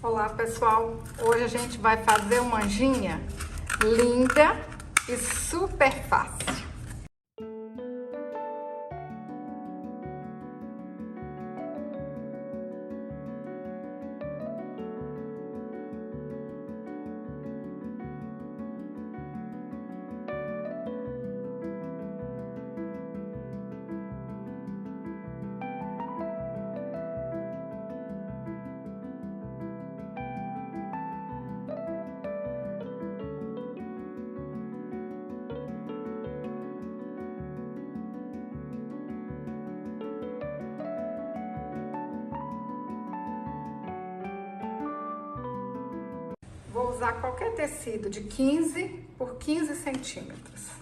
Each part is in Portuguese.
Olá pessoal, hoje a gente vai fazer uma anjinha linda e super fácil. Vou usar qualquer tecido de 15 por 15 centímetros.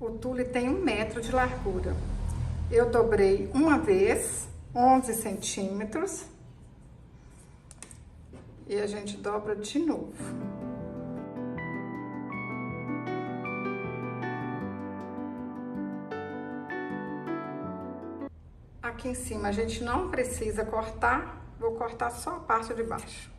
O tule tem 1 metro de largura. Eu dobrei uma vez, 11 centímetros. E a gente dobra de novo. Aqui em cima a gente não precisa cortar, vou cortar só a parte de baixo.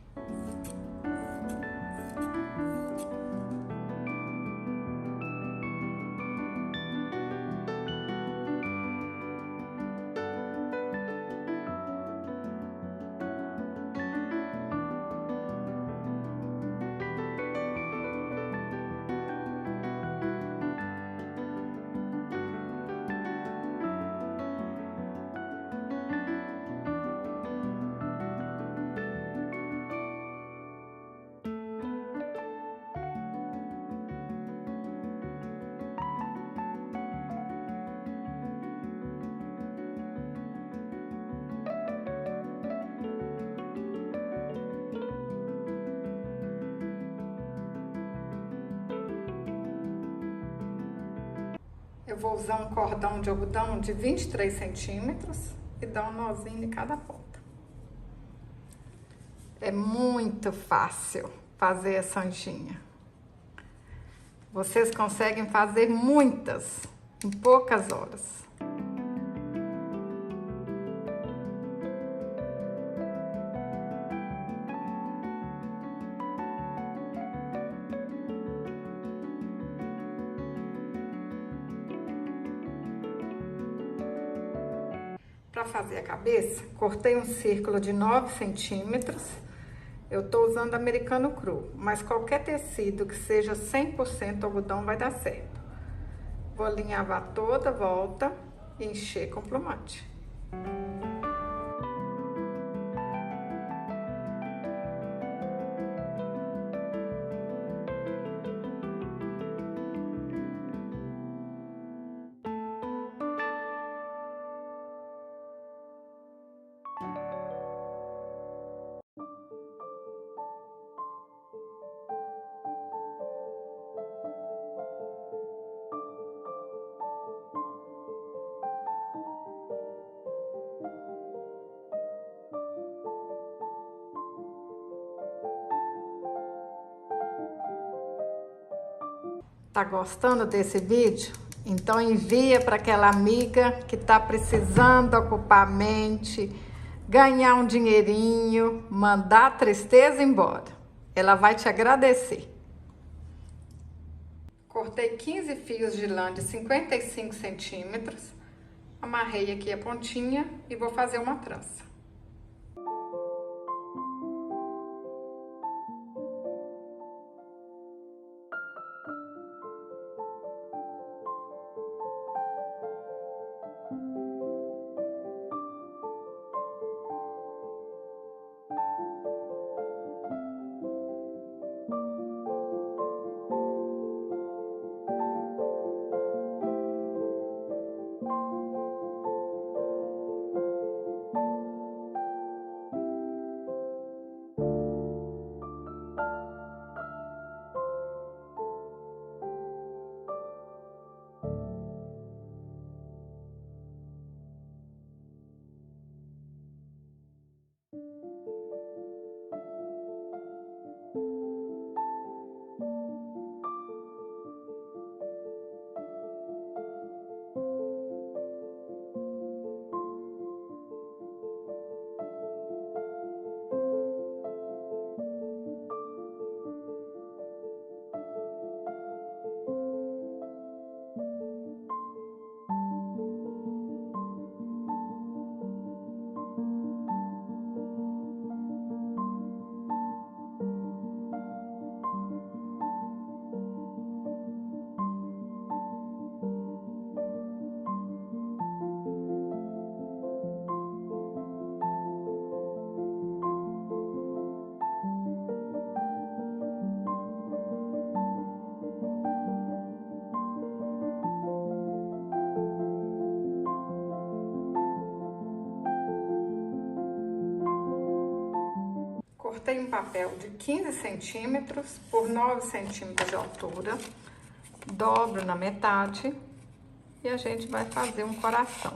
Eu vou usar um cordão de algodão de 23 centímetros e dar um nozinho em cada ponta. É muito fácil fazer essa anjinha. Vocês conseguem fazer muitas em poucas horas. Para fazer a cabeça, cortei um círculo de 9 centímetros. Eu tô usando americano cru, mas qualquer tecido que seja 100% algodão vai dar certo. Vou alinhavar toda a volta e encher com plumante. Tá gostando desse vídeo? Então envia para aquela amiga que tá precisando ocupar a mente, ganhar um dinheirinho, mandar a tristeza embora. Ela vai te agradecer. Cortei 15 fios de lã de 55 centímetros. Amarrei aqui a pontinha e vou fazer uma trança. Cortei um papel de 15 centímetros por 9 centímetros de altura, dobro na metade e a gente vai fazer um coração.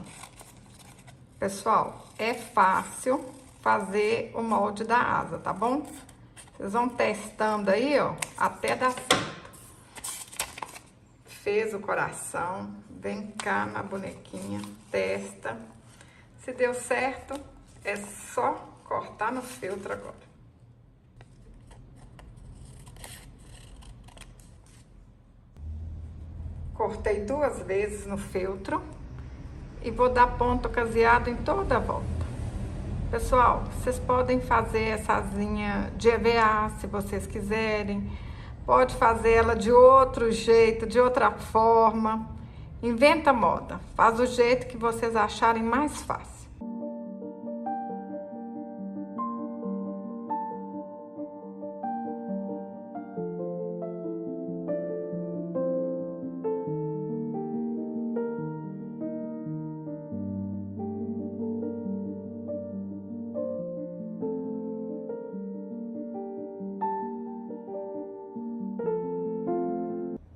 Pessoal, é fácil fazer o molde da asa, tá bom? Vocês vão testando aí, ó, até dar certo. Fez o coração, vem cá na bonequinha, testa. Se deu certo, é só cortar no feltro agora. Cortei 2 vezes no feltro e vou dar ponto caseado em toda a volta. Pessoal, vocês podem fazer essa asinha de EVA se vocês quiserem. Pode fazer ela de outro jeito, de outra forma. Inventa moda. Faz o jeito que vocês acharem mais fácil.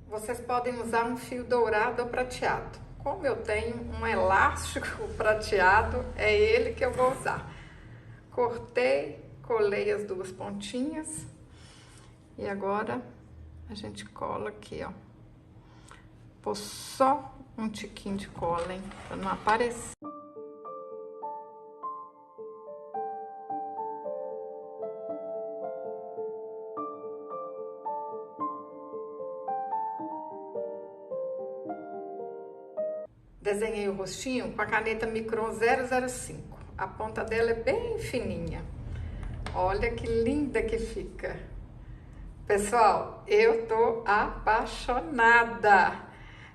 Vocês podem usar um fio dourado ou prateado. Como eu tenho um elástico prateado, é ele que eu vou usar. Cortei, colei as 2 pontinhas e agora a gente cola aqui, ó. Pôr só um tiquinho de cola, hein, pra não aparecer. Desenhei o rostinho com a caneta Micron 005. A ponta dela é bem fininha. Olha que linda que fica. Pessoal, eu tô apaixonada.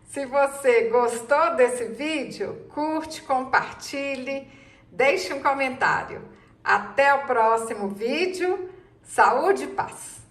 Se você gostou desse vídeo, curte, compartilhe, deixe um comentário. Até o próximo vídeo. Saúde e paz!